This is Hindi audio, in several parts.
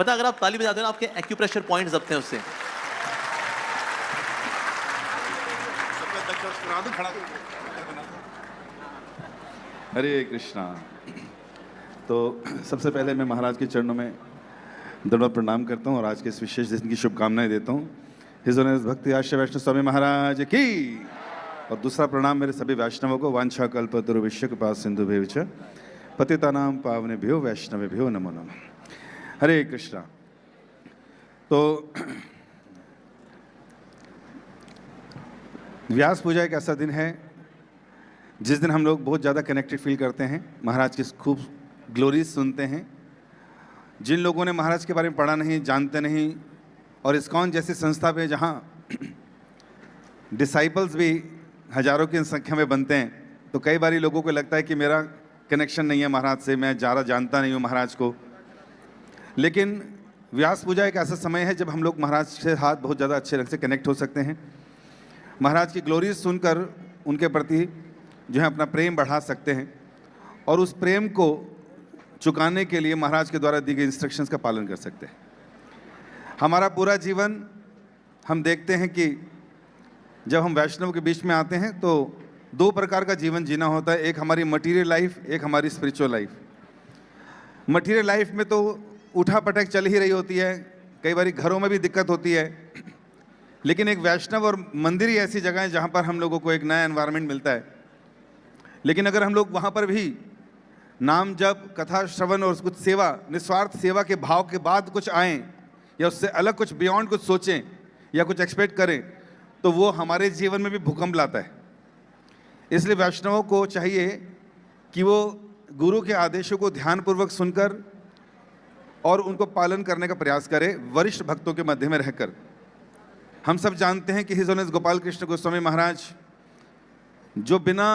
पता अगर आप ताली बजाते हो ना आपके एक्यूप्रेशर पॉइंट्स दबते हैं उससे। हरे कृष्णा। तो सबसे पहले मैं महाराज के चरणों में दंडवत प्रणाम करता हूँ और आज के इस विशेष दिन की शुभकामनाएं देता हूँ। हिज ऑनर भक्ति आश्रय वैष्णव स्वामी महाराज की। और दूसरा प्रणाम मेरे सभी वैष्णवों को। वांछा कल्पतरुभ्यश्च कृपा सिंधुभ्यः च पतितानां पावनेभ्यो वैष्णवेभ्यो नमो नमः। हरे कृष्णा। तो व्यास पूजा एक ऐसा दिन है जिस दिन हम लोग बहुत ज़्यादा कनेक्टेड फील करते हैं, महाराज की खूब ग्लोरीज सुनते हैं। जिन लोगों ने महाराज के बारे में पढ़ा नहीं, जानते नहीं, और इस्कॉन जैसी संस्था पे जहाँ डिसाइपल्स भी हजारों की संख्या में बनते हैं, तो कई बार लोगों को लगता है कि मेरा कनेक्शन नहीं है महाराज से, मैं ज़्यादा जानता नहीं हूँ महाराज को। लेकिन व्यास पूजा एक ऐसा समय है जब हम लोग महाराज के साथ बहुत ज़्यादा अच्छे ढंग से कनेक्ट हो सकते हैं। महाराज की ग्लोरीज सुनकर उनके प्रति जो है अपना प्रेम बढ़ा सकते हैं और उस प्रेम को चुकाने के लिए महाराज के द्वारा दी गई इंस्ट्रक्शंस का पालन कर सकते हैं। हमारा पूरा जीवन हम देखते हैं कि जब हम वैष्णव के बीच में आते हैं तो दो प्रकार का जीवन जीना होता है, एक हमारी मटीरियल लाइफ, एक हमारी स्पिरिचुअल लाइफ। मटीरियल लाइफ में तो उठा पटक चल ही रही होती है, कई बार घरों में भी दिक्कत होती है, लेकिन एक वैष्णव और मंदिर ही ऐसी जगह है जहाँ पर हम लोगों को एक नया एनवायरनमेंट मिलता है। लेकिन अगर हम लोग वहाँ पर भी नाम जप, कथा श्रवण और कुछ सेवा, निस्वार्थ सेवा के भाव के बाद कुछ आएँ या उससे अलग कुछ बियॉन्ड कुछ सोचें या कुछ एक्सपेक्ट करें, तो वो हमारे जीवन में भी भूकंप लाता है। इसलिए वैष्णवों को चाहिए कि वो गुरु के आदेशों को ध्यानपूर्वक सुनकर और उनको पालन करने का प्रयास करें, वरिष्ठ भक्तों के मध्य में रहकर। हम सब जानते हैं कि हिज ऑनर गोपाल कृष्ण गोस्वामी महाराज जो बिना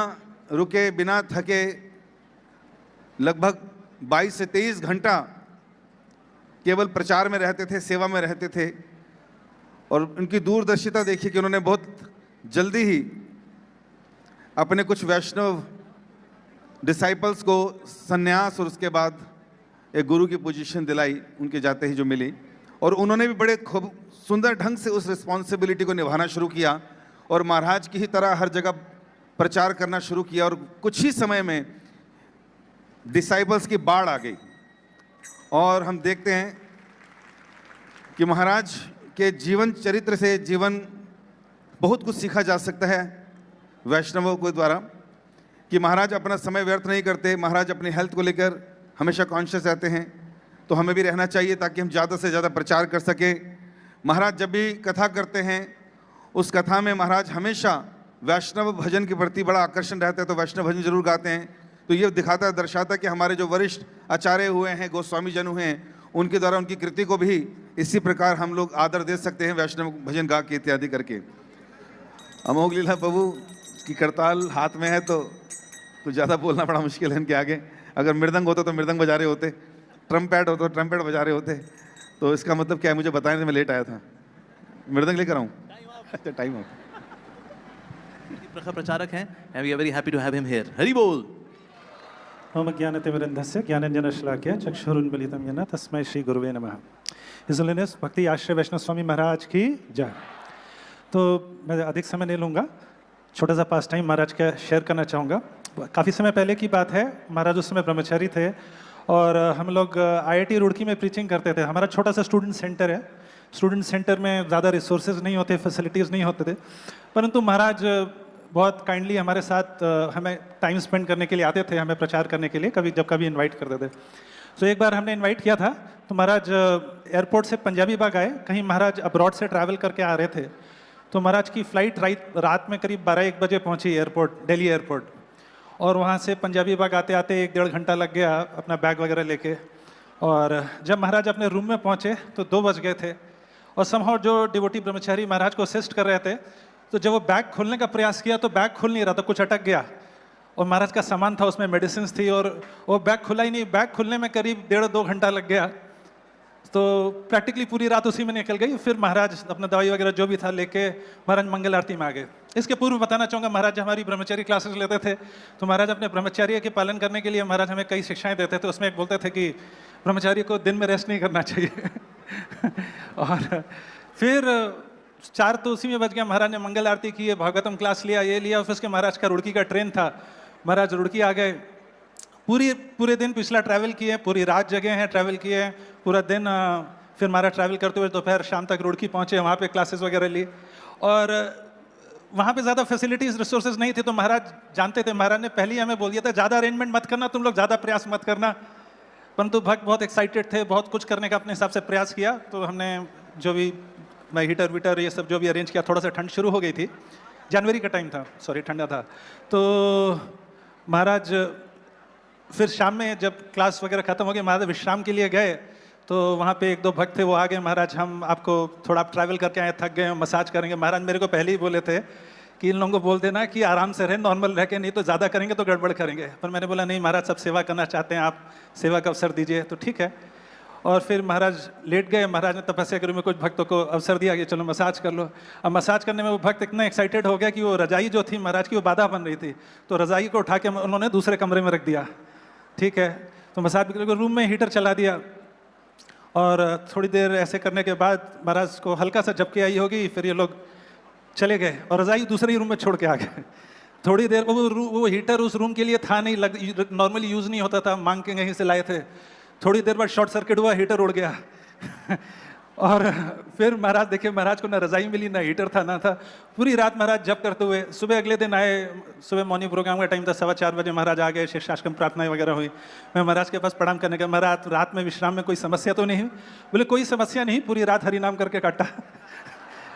रुके, बिना थके लगभग 22 से 23 घंटा केवल प्रचार में रहते थे, सेवा में रहते थे। और उनकी दूरदर्शिता देखिए कि उन्होंने बहुत जल्दी ही अपने कुछ वैष्णव डिसाइपल्स को संन्यास और उसके बाद एक गुरु की पोजीशन दिलाई, उनके जाते ही जो मिली। और उन्होंने भी बड़े खूब सुंदर ढंग से उस रिस्पॉन्सिबिलिटी को निभाना शुरू किया और महाराज की ही तरह हर जगह प्रचार करना शुरू किया। और कुछ ही समय में डिसाइपल्स की बाढ़ आ गई और हम देखते हैं कि महाराज के जीवन चरित्र से जीवन बहुत कुछ सीखा जा सकता है वैष्णवों के द्वारा, कि महाराज अपना समय व्यर्थ नहीं करते। महाराज अपनी हेल्थ को लेकर हमेशा कॉन्शियस रहते हैं, तो हमें भी रहना चाहिए ताकि हम ज़्यादा से ज़्यादा प्रचार कर सकें। महाराज जब भी कथा करते हैं, उस कथा में महाराज हमेशा वैष्णव भजन के प्रति बड़ा आकर्षण रहता है, तो वैष्णव भजन जरूर गाते हैं। तो ये दिखाता है, दर्शाता है कि हमारे जो वरिष्ठ आचार्य हुए हैं, गोस्वामी जन हुए हैं, उनके द्वारा उनकी कृति को भी इसी प्रकार हम लोग आदर दे सकते हैं, वैष्णव भजन गा के इत्यादि करके। अमोघ लीला प्रभु की करताल हाथ में है तो कुछ ज़्यादा बोलना बड़ा मुश्किल है इनके आगे। अगर मृदंग होता तो मृदंग बजा रहे होते, ट्रम्पेट होता तो ट्रम्पेट बजा रहे होते। तो इसका मतलब क्या है, मुझे बताने से मैं लेट आया था। मृदंग लेकर आऊँ? अच्छा, टाइम हो। प्रखर प्रचारक हैं and we are very happy to have him here. Hari बोल। ओम ज्ञानतिमिरन्धस्य ज्ञानाञ्जनशलाकया चक्षुरुन्मीलितं येन तस्मै श्री गुरुवे नमः। हिज ऑनर भक्ति आश्रय वैष्णव स्वामी महाराज की जय। तो मैं अधिक समय नहीं लूँगा, छोटा सा पास टाइम महाराज का शेयर करना चाहूँगा। काफ़ी समय पहले की बात है, महाराज उस समय ब्रह्मचारी थे और हम लोग IIT रुड़की में प्रीचिंग करते थे। हमारा छोटा सा स्टूडेंट सेंटर है। स्टूडेंट सेंटर में ज़्यादा रिसोर्सेज नहीं होते, फैसिलिटीज़ नहीं होते थे, परंतु महाराज बहुत काइंडली हमारे साथ हमें टाइम स्पेंड करने के लिए आते थे, हमें प्रचार करने के लिए जब कभी इनवाइट करते थे। तो एक बार हमने इनवाइट किया था, तो महाराज एयरपोर्ट से पंजाबी बाग आए। कहीं महाराज अब्रॉड से ट्रैवल करके आ रहे थे, तो महाराज की फ़्लाइट रात में करीब 12-1 बजे पहुंची एयरपोर्ट, दिल्ली एयरपोर्ट। और वहाँ से पंजाबी बाग आते आते 1-1.5 घंटा लग गया अपना बैग वगैरह लेके। और जब महाराज अपने रूम में पहुँचे तो 2 बज गए थे। और समहाउ जो डिवोटी ब्रह्मचारी महाराज को असिस्ट कर रहे थे, तो जब वो बैग खोलने का प्रयास किया तो बैग खुल नहीं रहा था, कुछ अटक गया। और महाराज का सामान था, उसमें मेडिसिन थी और वो बैग खुला ही नहीं। बैग खुलने में करीब 1.5-2 घंटा लग गया। तो प्रैक्टिकली पूरी रात उसी में निकल गई। फिर महाराज अपना दवाई वगैरह जो भी था लेके महाराज मंगल आरती में आ गए। इसके पूर्व बताना चाहूँगा, महाराज हमारी ब्रह्मचर्य क्लासेस लेते थे, तो महाराज अपने ब्रह्मचर्य के पालन करने के लिए महाराज हमें कई शिक्षाएं देते थे। उसमें एक बोलते थे कि ब्रह्मचारी को दिन में रेस्ट नहीं करना चाहिए और फिर 4 तो उसी में बच गया। महाराज ने मंगल आरती की, भागवतम क्लास लिया, ये लिया। फिर उसके महाराज का रुड़की का ट्रेन था, महाराज रुड़की आ गए। पूरे दिन पिछला ट्रैवल किए, पूरी रात जगे हैं, ट्रैवल किए हैं पूरा दिन। फिर महाराज ट्रैवल करते हुए दोपहर शाम तक रुड़की पहुँचे, वहाँ पे क्लासेस वगैरह ली। और वहाँ पे ज़्यादा फैसिलिटीज़ रिसोर्सेज नहीं थे, तो महाराज जानते थे। महाराज ने पहले ही हमें बोल दिया था, ज़्यादा अरेंजमेंट मत करना, तुम लोग ज़्यादा प्रयास मत करना। परंतु भक्त बहुत एक्साइटेड थे, बहुत कुछ करने का अपने हिसाब से प्रयास किया। तो हमने जो भी हीटर वीटर ये सब जो भी अरेंज किया, थोड़ा सा ठंड शुरू हो गई थी, जनवरी का टाइम था, सॉरी ठंडा था। तो महाराज फिर शाम में जब क्लास वगैरह खत्म हो गई, महाराज विश्राम के लिए गए। तो वहाँ पे 1-2 भक्त थे, वो आ गए, महाराज हम आपको थोड़ा आप ट्रैवल करके आए, थक गए, मसाज करेंगे। महाराज मेरे को पहले ही बोले थे कि इन लोगों को बोल देना कि आराम से रहें, नॉर्मल रह के, नहीं तो ज़्यादा करेंगे तो गड़बड़ करेंगे। पर मैंने बोला नहीं महाराज, सब सेवा करना चाहते हैं, आप सेवा का अवसर दीजिए। तो ठीक है। और फिर महाराज लेट गए। महाराज ने तपस्या करी में कुछ भक्तों को अवसर दिया कि चलो मसाज कर लो। अब मसाज करने में वो भक्त इतना एक्साइटेड हो गया कि वो रजाई जो थी महाराज की, वो बाधा बन रही थी, तो रजाई को उठा के उन्होंने दूसरे कमरे में रख दिया। ठीक है, तो मसाज रूम में हीटर चला दिया। और थोड़ी देर ऐसे करने के बाद महाराज को हल्का सा झपकी आई होगी, फिर ये लोग चले गए और रजाई दूसरे ही रूम में छोड़ के आ गए। थोड़ी देर वो हीटर उस रूम के लिए था नहीं, नॉर्मली यूज़ नहीं होता था, मांग के कहीं से लाए थे। थोड़ी देर बाद शॉर्ट सर्किट हुआ, हीटर उड़ गया और फिर महाराज देखे, महाराज को ना रजाई मिली, ना हीटर था, ना था। पूरी रात महाराज जप करते हुए सुबह अगले दिन आए। सुबह मॉर्निंग प्रोग्राम का टाइम था, 4:15 बजे महाराज आ गए। शिष्टाश्रम प्रार्थनाएं वगैरह हुई। मैं महाराज के पास प्रणाम करने का, महाराज रात में विश्राम में कोई समस्या तो नहीं हुई? बोले कोई समस्या नहीं, पूरी रात हरिनाम करके काटा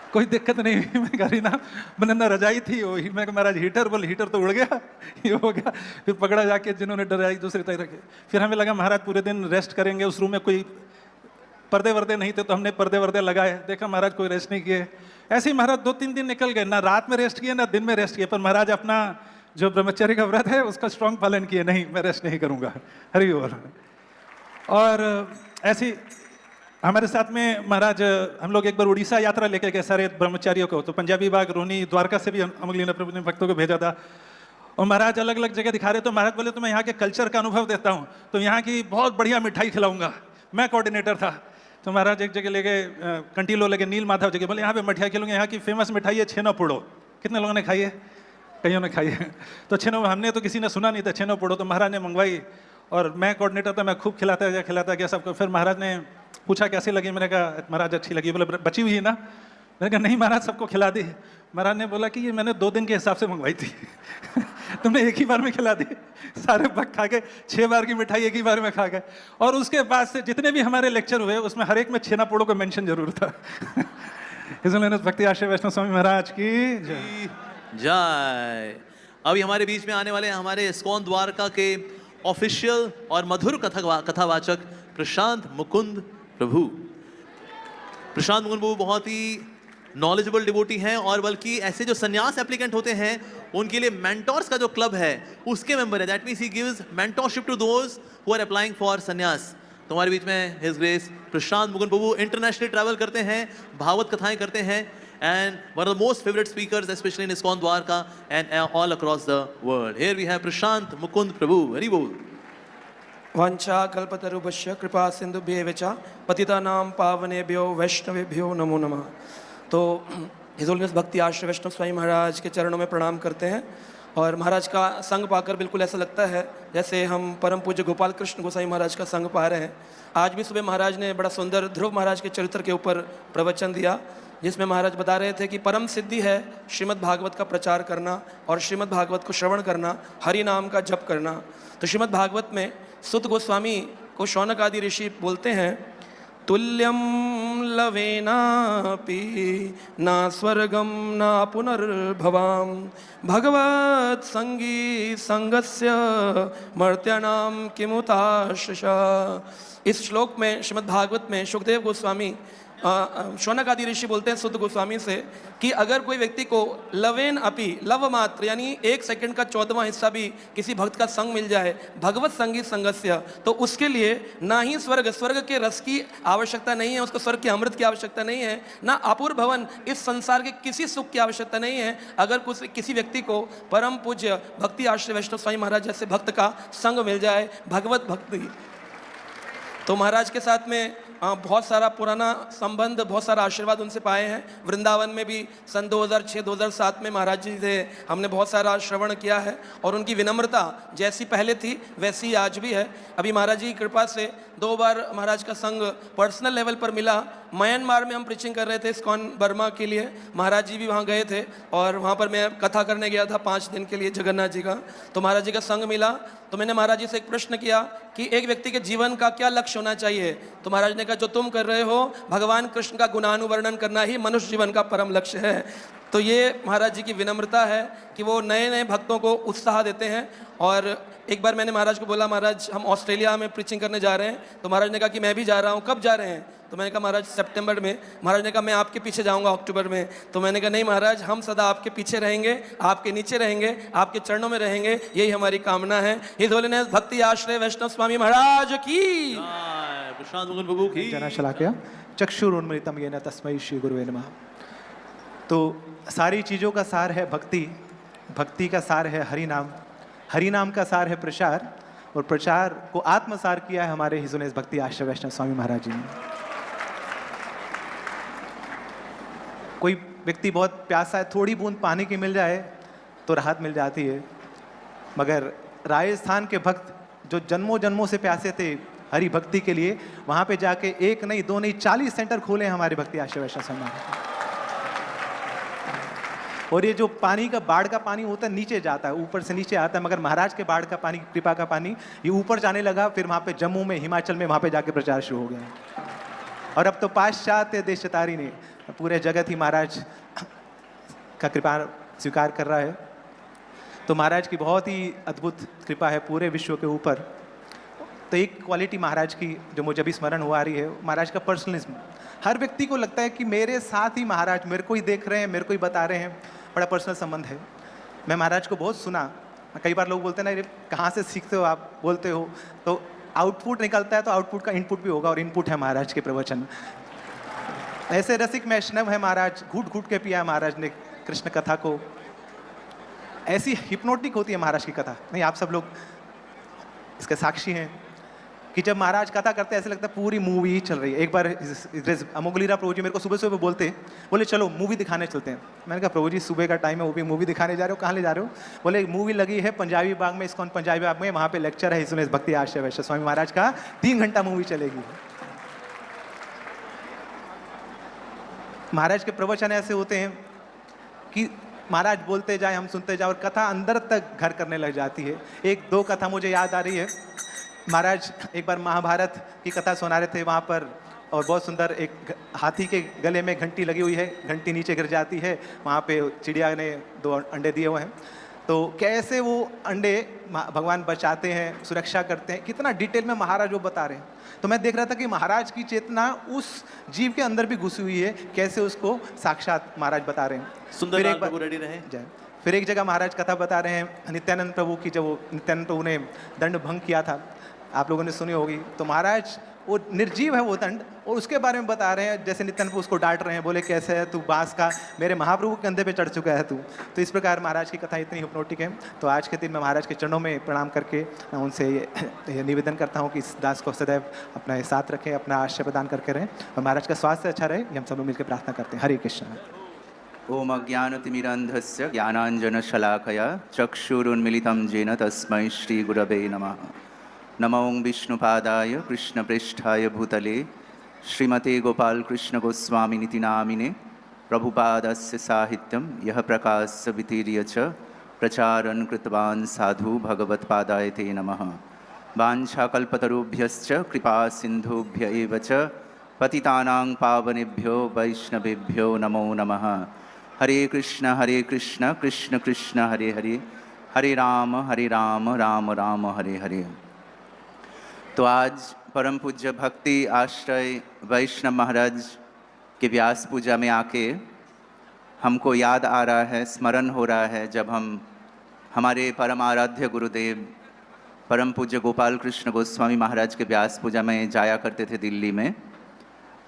कोई दिक्कत नहीं हुई। मैं हरिनाम, मैंने ना रजाई थी, वो मैं महाराज हीटर, बोले हीटर तो उड़ गया, ये हो गया। फिर पकड़ा जाके जिन्होंने रजाई दूसरी तरह रखे। फिर हमें लगा महाराज पूरे दिन रेस्ट करेंगे, उस रूम में कोई पर्दे वर्दे नहीं थे, तो हमने पर्दे वर्दे लगाए। देखा महाराज कोई रेस्ट नहीं किए। ऐसे ही महाराज 2-3 दिन निकल गए, ना रात में रेस्ट किए ना दिन में रेस्ट किए। पर महाराज अपना जो ब्रह्मचर्य का व्रत है उसका स्ट्रॉन्ग पालन किए, नहीं मैं रेस्ट नहीं करूंगा, हरि बोल। और ऐसी हमारे साथ में महाराज, हम लोग एक बार उड़ीसा यात्रा लेके गए सारे ब्रह्मचारियों को। तो पंजाबी बाग, रोनी, द्वारका से भी अमूल्य ने प्रभु ने भक्तों को भेजा था। और महाराज अलग अलग जगह दिखा रहे। तो महाराज बोले तो मैं यहाँ के कल्चर का अनुभव देता हूँ, तो यहाँ की बहुत बढ़िया मिठाई खिलाऊंगा। मैं कोऑर्डिनेटर था। तो महाराज एक जगह ले गए, कंटीलो ले गए, नील माधव जगह, बोले यहाँ पे मिठाई खिलाऊंगा, यहाँ की फेमस मिठाई है छेनो पोड़ो। कितने लोगों ने खाई है? कईयों ने खाई है। तो छेनो, हमने तो किसी ने सुना नहीं था छेनो पोड़ो, तो महाराज ने मंगवाई। और मैं कोऑर्डिनेटर था, मैं खूब खिलाता गया सबको। फिर महाराज ने पूछा कैसी लगी? मैंने कहा महाराज अच्छी लगी। बोले बची हुई है ना? मैंने कहा नहीं महाराज, सबको खिला दी। महाराज ने बोला कि ये मैंने 2 दिन के हिसाब से मंगवाई थी तुमने एक ही बार में खिला दी। सारे भक्त खा गए, 6 बार की मिठाई एक ही बार में खा गए। और उसके बाद से जितने भी हमारे लेक्चर हुए उसमें हर एक में छेना पोड़ो का मेंशन जरूर था इसलिए भक्ति आश्रय वैष्णव स्वामी महाराज की जय। अभी हमारे बीच में आने वाले हैं हमारे इस्कॉन द्वारका के ऑफिशियल और मधुर कथावाचक प्रशांत मुकुंद प्रभु। प्रशांत मुकुंद प्रभु बहुत ही नॉलेजेबल डिवोटी हैं, और बल्कि ऐसे जो संन्यास एप्लीकेंट होते हैं उनके लिए मेंटोर्स का जो क्लब है उसके मेंबर है। That means he gives mentorship to those who are applying for sannyas. तो हमारे बीच में his grace Prashant Mukund Prabhu internationally travel करते हैं, भागवत कथाएं करते हैं, and one of the most favorite speakers, especially in ISKCON Dwarka and all across the world. Here we have Prashant Mukund Prabhu. Hari Bol. वांछा कल्पतरुभ्यश्च कृपा सिंधुभ्येव च पतितानां पावनेभ्यो वैष्णवेभ्यो नमो नमः। तो हिज होलिनेस भक्ति आश्रय वैष्णव स्वामी महाराज के चरणों में प्रणाम करते हैं। और महाराज का संग पाकर बिल्कुल ऐसा लगता है जैसे हम परम पूज्य गोपाल कृष्ण गोसाई महाराज का संग पा रहे हैं। आज भी सुबह महाराज ने बड़ा सुंदर ध्रुव महाराज के चरित्र के ऊपर प्रवचन दिया, जिसमें महाराज बता रहे थे कि परम सिद्धि है श्रीमद् भागवत का प्रचार करना और श्रीमद् भागवत को श्रवण करना, हरि नाम का जप करना। तो श्रीमद् भागवत में सुत गोस्वामी को शौनक आदि ऋषि बोलते हैं, तुल्यम लवेनापि ना स्वर्गम ना पुनर्भवाम भगवत संगी संगस्य मर्त्यानाम किमुताशा। इस श्लोक में श्रीमद् भागवत में सुखदेव गोस्वामी शौनक आदि ऋषि बोलते हैं सुत गोस्वामी से कि अगर कोई व्यक्ति को लवेन अपि लव मात्र यानी 1 सेकंड का 14वां हिस्सा भी किसी भक्त का संग मिल जाए भगवत संगीत संगस्य, तो उसके लिए ना ही स्वर्ग के रस की आवश्यकता नहीं है, उसको स्वर्ग के अमृत की आवश्यकता नहीं है, ना अपूर्व भवन इस संसार के किसी सुख की आवश्यकता नहीं है। अगर किसी व्यक्ति को परम पूज्य भक्ति आश्रय वैष्णव स्वामी महाराज जैसे भक्त का संग मिल जाए भगवत भक्ति, तो महाराज के साथ में बहुत सारा पुराना संबंध, बहुत सारा आशीर्वाद उनसे पाए हैं। वृंदावन में भी सन 2006-2007 में महाराज जी से हमने बहुत सारा श्रवण किया है और उनकी विनम्रता जैसी पहले थी वैसी आज भी है। अभी महाराज जी की कृपा से 2 बार महाराज का संग पर्सनल लेवल पर मिला। म्यांमार में हम प्रीचिंग कर रहे थे इस्कॉन बर्मा के लिए, महाराज जी भी वहाँ गए थे और वहाँ पर मैं कथा करने गया था 5 दिन के लिए जगन्नाथ जी का, तो महाराज जी का संग मिला। तो मैंने महाराज जी से एक प्रश्न किया कि एक व्यक्ति के जीवन का क्या लक्ष्य होना चाहिए, तो महाराज ने कहा जो तुम कर रहे हो भगवान कृष्ण का गुणानुवर्णन करना ही मनुष्य जीवन का परम लक्ष्य है। तो ये महाराज जी की विनम्रता है कि वो नए नए भक्तों को उत्साह देते हैं। और एक बार मैंने महाराज को बोला महाराज हम ऑस्ट्रेलिया में प्रीचिंग करने जा रहे हैं, तो महाराज ने कहा कि मैं भी जा रहा हूँ, कब जा रहे हैं, तो मैंने कहा महाराज सितंबर में। महाराज ने कहा मैं आपके पीछे जाऊंगा अक्टूबर में, तो मैंने कहा नहीं महाराज हम सदा आपके पीछे रहेंगे, आपके नीचे रहेंगे, आपके चरणों में रहेंगे, यही हमारी कामना है। हिज होलीनेस भक्ति आश्रय वैष्णव स्वामी महाराज की जय। प्रशांत मुकुंद प्रभु की जनशलाकया चक्षुरुन्मिलितं येन तस्मै श्री गुरुवे नमः। तो सारी चीज़ों का सार है भक्ति, भक्ति का सार है हरि नाम, हरि नाम का सार है प्रचार, और प्रचार को आत्मसार किया है हमारे हिज होलीनेस भक्ति आश्रय वैष्णव स्वामी महाराज जी ने। कोई व्यक्ति बहुत प्यासा है, थोड़ी बूंद पानी की मिल जाए तो राहत मिल जाती है, मगर राजस्थान के भक्त जो जन्मों जन्मों से प्यासे थे हरि भक्ति के लिए, वहाँ पे जाके 1 नहीं 2 नहीं 40 सेंटर खोले हैं हमारे भक्ति आश्रय वैष्णव स्वामी महाराज। और ये जो पानी का बाढ़ का पानी होता है नीचे जाता है, ऊपर से नीचे आता है, मगर महाराज के बाढ़ का पानी, कृपा का पानी ये ऊपर जाने लगा, फिर वहाँ पे जम्मू में हिमाचल में वहाँ पे जाके प्रचार शुरू हो गया। और अब तो पाश्चात्य देशतारी ने पूरे जगत ही महाराज का कृपा स्वीकार कर रहा है। तो महाराज की बहुत ही अद्भुत कृपा है पूरे विश्व के ऊपर। तो एक क्वालिटी महाराज की जो मुझे अभी स्मरण हो आ रही है, महाराज का पर्सनलिज्म। हर व्यक्ति को लगता है कि मेरे साथ ही महाराज, मेरे को ही देख रहे हैं, मेरे को ही बता रहे हैं, बड़ा पर्सनल संबंध है। मैं महाराज को बहुत सुना, कई बार लोग बोलते हैं ना कहाँ से सीखते हो आप, बोलते हो, तो आउटपुट निकलता है तो आउटपुट का इनपुट भी होगा, और इनपुट है महाराज के प्रवचन। ऐसे रसिक वैष्णव है महाराज, घूट घूट के पिया महाराज ने कृष्ण कथा को, ऐसी हिप्नोटिक होती है महाराज की कथा। नहीं, आप सब लोग इसके साक्षी हैं कि जब महाराज कथा करते हैं ऐसे लगता है पूरी मूवी ही चल रही है। एक बार अमोगलीरा प्रभु जी मेरे को सुबह सुबह बोले चलो मूवी दिखाने चलते हैं। मैंने कहा प्रभु जी सुबह का टाइम है, वो भी मूवी दिखाने जा रहे हो, कहाँ ले जा रहे हो? बोले मूवी लगी है पंजाबी बाग में, इस्कॉन पंजाबी बाग में, वहाँ पे लेक्चर है हिज होलीनेस भक्ति आश्रय वैष्णव स्वामी महाराज का, 3 घंटा मूवी चलेगी। महाराज के प्रवचन ऐसे होते हैं कि महाराज बोलते जाए, हम सुनते जाए, और कथा अंदर तक घर करने लग जाती है। 1-2 कथा मुझे याद आ रही है। महाराज एक बार महाभारत की कथा सुना रहे थे वहाँ पर, और बहुत सुंदर एक हाथी के गले में घंटी लगी हुई है, घंटी नीचे गिर जाती है, वहाँ पे चिड़िया ने 2 अंडे दिए हुए हैं, तो कैसे वो अंडे भगवान बचाते हैं, सुरक्षा करते हैं, कितना डिटेल में महाराज वो बता रहे हैं। तो मैं देख रहा था कि महाराज की चेतना उस जीव के अंदर भी घुसी हुई है, कैसे उसको साक्षात महाराज बता रहे हैं। सुंदर लाल प्रभु रेडी रहे। जय। फिर एक जगह महाराज कथा बता रहे हैं नित्यानंद प्रभु की, जब वो नित्यानंद प्रभु ने दंड भंग किया था, आप लोगों ने सुनी होगी। तो महाराज वो निर्जीव है वो दंड, और उसके बारे में बता रहे हैं, जैसे नित्यानंद प्रभु उसको डांट रहे हैं, बोले कैसे है तू बांस का, मेरे महाप्रभु के कंधे पे चढ़ चुका है तू। तो इस प्रकार महाराज की कथा इतनी हिप्नोटिक है। तो आज के दिन मैं महाराज के चरणों में प्रणाम करके मैं उनसे ये निवेदन करता हूँ कि इस दास को सदैव अपना साथ रखें, अपना आश्रय प्रदान करके रहें, और महाराज का स्वास्थ्य अच्छा रहे, ये हम सब लोग मिलकर प्रार्थना करते हैं। हरे कृष्ण। ओम अज्ञानतिमिरन्धस्य ज्ञानाञ्जनशलाकया चक्षुरुन्मिलितं येन तस्मै श्रीगुरवे नमः। नमो विष्णुपादाय कृष्णप्रेष्ठाय भूतले श्रीमते गोपालकृष्णगोस्वामिनिति नामिने प्रभुपादस्य साहित्यं यः प्रकाशवितीर्य च प्रचारन् कृतवान् साधु भगवत्पादाय ते नमः। वाञ्छाकल्पतरुभ्यश्च कृपासिन्धुभ्य एव च पतितानां पावनेभ्यो वैष्णवेभ्यो नमो नमः। हरे कृष्ण कृष्ण कृष्ण हरे हरे, हरे राम राम राम हरे हरे। तो आज परम पूज्य भक्ति आश्रय वैष्णव महाराज कि व्यास पूजा में आके हमको याद आ रहा है, स्मरण हो रहा है जब हम हमारे परम आराध्य गुरुदेव परम पूज्य गोपाल कृष्ण गोस्वामी महाराज के व्यास पूजा में जाया करते थे दिल्ली में,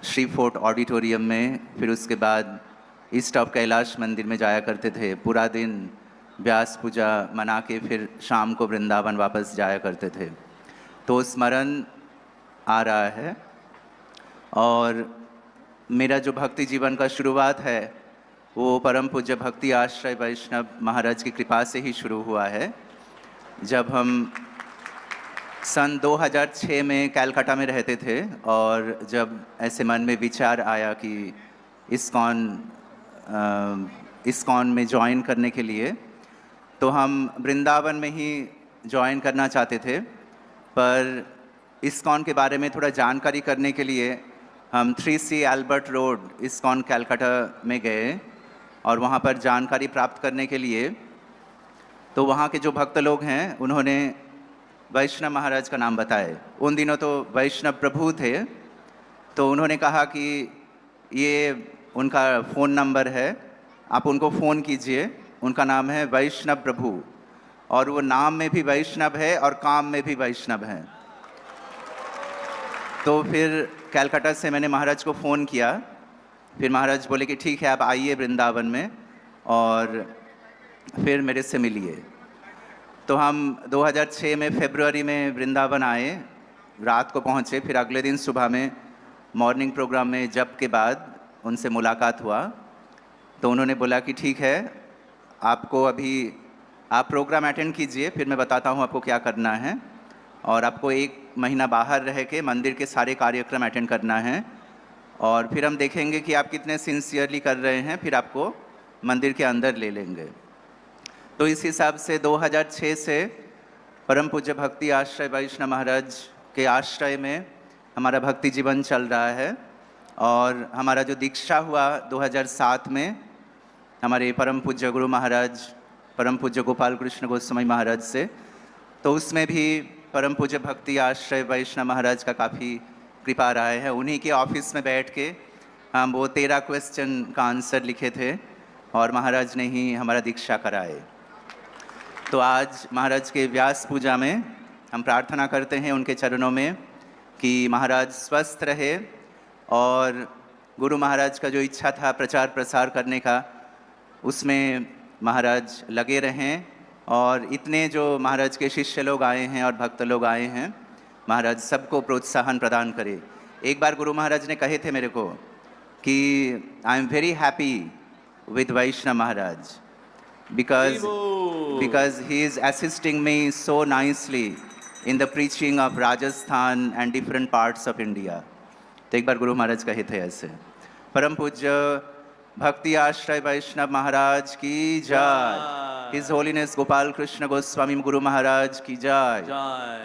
श्री फोर्ट ऑडिटोरियम में, फिर उसके बाद ईस्ट ऑफ कैलाश मंदिर में जाया करते थे। पूरा दिन व्यास पूजा मना के फिर शाम को वृंदावन वापस जाया करते थे। तो स्मरण आ रहा है और मेरा जो भक्ति जीवन का शुरुआत है वो परम पूज्य भक्ति आश्रय वैष्णव महाराज की कृपा से ही शुरू हुआ है। जब हम सन 2006 में कलकत्ता में रहते थे और जब ऐसे मन में विचार आया कि इस्कॉन में ज्वाइन करने के लिए, तो हम वृंदावन में ही ज्वाइन करना चाहते थे, पर इस्कॉन के बारे में थोड़ा जानकारी करने के लिए हम 3C Albert road ISKCON Calcutta में गए और वहाँ पर जानकारी प्राप्त करने के लिए तो वहाँ के जो भक्त लोग हैं उन्होंने वैष्णव महाराज का नाम बताए। उन दिनों तो वैष्णव प्रभु थे, तो उन्होंने कहा कि ये उनका फ़ोन नंबर है, आप उनको फ़ोन कीजिए, उनका नाम है वैष्णव प्रभु और वो नाम में भी वैष्णव है और काम में भी वैष्णव है। तो फिर कलकत्ता से मैंने महाराज को फ़ोन किया, फिर महाराज बोले कि ठीक है आप आइए वृंदावन में और फिर मेरे से मिलिए। तो हम 2006 में फरवरी में वृंदावन आए, रात को पहुँचे, फिर अगले दिन सुबह में मॉर्निंग प्रोग्राम में जप के बाद उनसे मुलाकात हुआ। तो उन्होंने बोला कि ठीक है आपको अभी आप प्रोग्राम अटेंड कीजिए, फिर मैं बताता हूँ आपको क्या करना है, और आपको 1 महीना बाहर रह के मंदिर के सारे कार्यक्रम अटेंड करना है और फिर हम देखेंगे कि आप कितने सिंसियरली कर रहे हैं, फिर आपको मंदिर के अंदर ले लेंगे। तो इस हिसाब से 2006 से परम पूज्य भक्ति आश्रय वैष्णव महाराज के आश्रय में हमारा भक्ति जीवन चल रहा है। और हमारा जो दीक्षा हुआ 2007 में हमारे परम पूज्य गुरु महाराज परम पूज्य गोपाल कृष्ण गोस्वामी महाराज से, तो उसमें भी परम पूज्य भक्ति आश्रय वैष्णव महाराज का काफ़ी कृपा रहा है। उन्हीं के ऑफिस में बैठ के हम वो 13 क्वेश्चन का आंसर लिखे थे और महाराज ने ही हमारा दीक्षा कराए। तो आज महाराज के व्यास पूजा में हम प्रार्थना करते हैं उनके चरणों में कि महाराज स्वस्थ रहे और गुरु महाराज का जो इच्छा था प्रचार प्रसार करने का उसमें महाराज लगे रहें, और इतने जो महाराज के शिष्य लोग आए हैं और भक्त लोग आए हैं महाराज सबको प्रोत्साहन प्रदान करे। एक बार गुरु महाराज ने कहे थे मेरे को कि I am very happy with Vaishnav Maharaj because he is assisting me so nicely in the preaching of Rajasthan and different parts of India। तो एक बार गुरु महाराज कहे थे ऐसे। परम पूज्य भक्ति आश्रय वैष्णव महाराज की जय। His Holiness Gopal Krishna Goswami Guru Maharaj ki jai।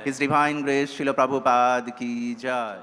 His Divine Grace Srila Prabhupada ki jai।